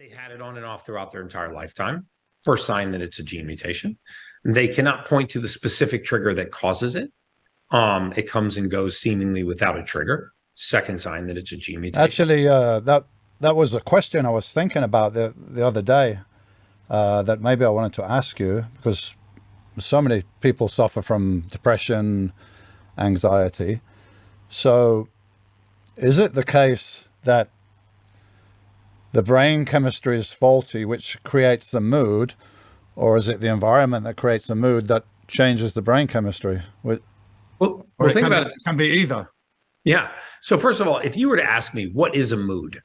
They had it on and off throughout their entire lifetime. First sign that it's a gene mutation. They cannot point to the specific trigger that causes it. It comes and goes seemingly without a trigger. Second sign that it's a gene mutation. Actually, that was a question I was thinking about the other day, that maybe I wanted to ask you, because so many people suffer from depression, anxiety. So is it the case that the brain chemistry is faulty, which creates the mood, or is it the environment that creates the mood that changes the brain chemistry? Well, think about it. It can be either. Yeah. So first of all, if you were to ask me, what is a mood,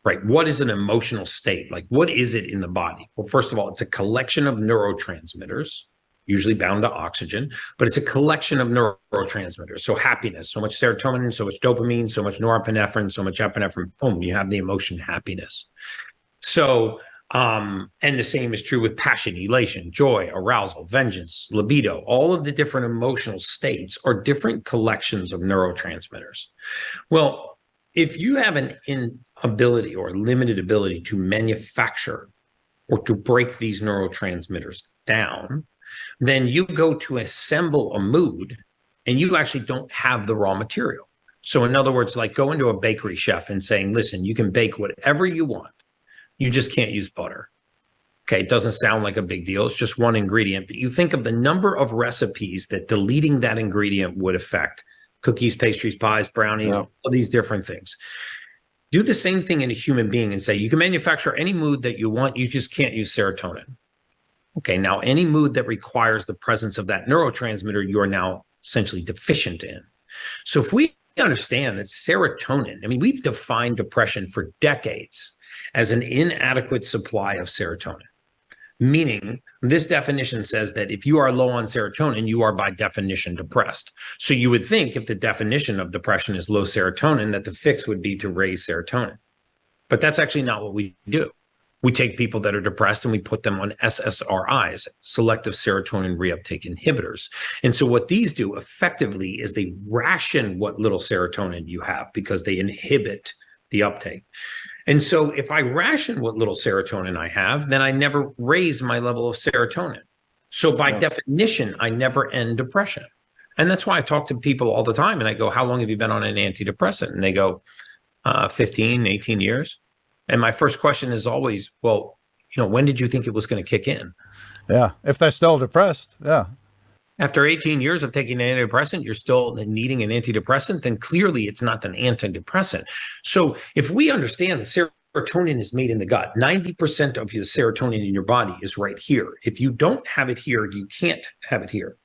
right? What is an emotional state? Like, what is it in the body? Well, first of all, it's a collection of neurotransmitters, usually bound to oxygen, but it's a collection of neurotransmitters. So happiness, so much serotonin, so much dopamine, so much norepinephrine, so much epinephrine, boom, you have the emotion happiness. So, and the same is true with passion, elation, joy, arousal, vengeance, libido. All of the different emotional states are different collections of neurotransmitters. Well, if you have an inability or limited ability to manufacture or to break these neurotransmitters down, then you go to assemble a mood and you actually don't have the raw material. So in other words, like going to a bakery chef and saying, listen, you can bake whatever you want. You just can't use butter. Okay, it doesn't sound like a big deal. It's just one ingredient. But you think of the number of recipes that deleting that ingredient would affect. Cookies, pastries, pies, brownies, all of these different things. Do the same thing in a human being and say, you can manufacture any mood that you want. You just can't use serotonin. Okay, now any mood that requires the presence of that neurotransmitter, you are now essentially deficient in. So if we understand that serotonin, I mean, we've defined depression for decades as an inadequate supply of serotonin, meaning this definition says that if you are low on serotonin, you are by definition depressed. So you would think if the definition of depression is low serotonin, that the fix would be to raise serotonin. But that's actually not what we do. We take people that are depressed and we put them on SSRIs, selective serotonin reuptake inhibitors. And so what these do effectively is they ration what little serotonin you have because they inhibit the uptake. And so if I ration what little serotonin I have, then I never raise my level of serotonin. So by definition, I never end depression. And that's why I talk to people all the time and I go, how long have you been on an antidepressant? And they go, 15, 18 years. And my first question is always, well, when did you think it was going to kick in? Yeah. If they're still depressed. Yeah. After 18 years of taking an antidepressant, you're still needing an antidepressant, then clearly it's not an antidepressant. So if we understand that serotonin is made in the gut, 90% of the serotonin in your body is right here. If you don't have it here, you can't have it here.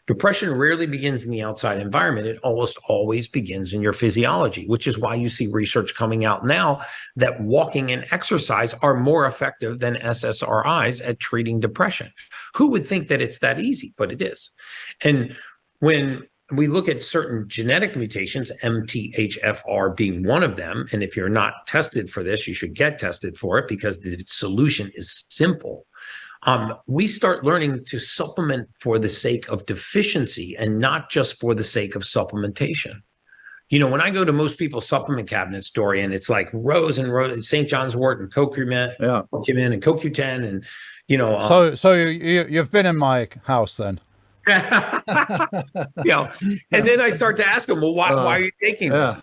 Depression rarely begins in the outside environment. It almost always begins in your physiology, which is why you see research coming out now that walking and exercise are more effective than SSRIs at treating depression. Who would think that it's that easy? But it is. And when we look at certain genetic mutations, MTHFR being one of them, and if you're not tested for this, you should get tested for it because the solution is simple. We start learning to supplement for the sake of deficiency and not just for the sake of supplementation. When I go to most people's supplement cabinets, Dorian, it's like rows and rows, St. John's wort and CoQ10 and CoQ10 and, So you've been in my house then. And then I start to ask them, well, why are you taking this?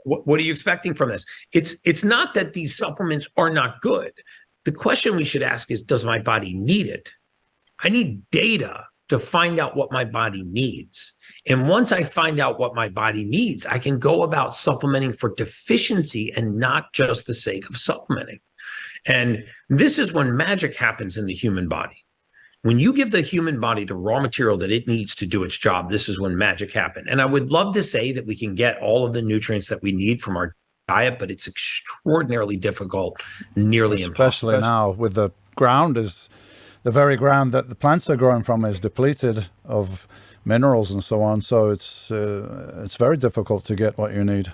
What are you expecting from this? It's not that these supplements are not good. The question we should ask is, does my body need it? I need data to find out what my body needs. And once I find out what my body needs, I can go about supplementing for deficiency and not just the sake of supplementing. And this is when magic happens in the human body. When you give the human body the raw material that it needs to do its job, this is when magic happens. And I would love to say that we can get all of the nutrients that we need from our diet, but it's extraordinarily difficult, nearly impossible. Especially now with the very ground that the plants are growing from is depleted of minerals and so on. So it's very difficult to get what you need.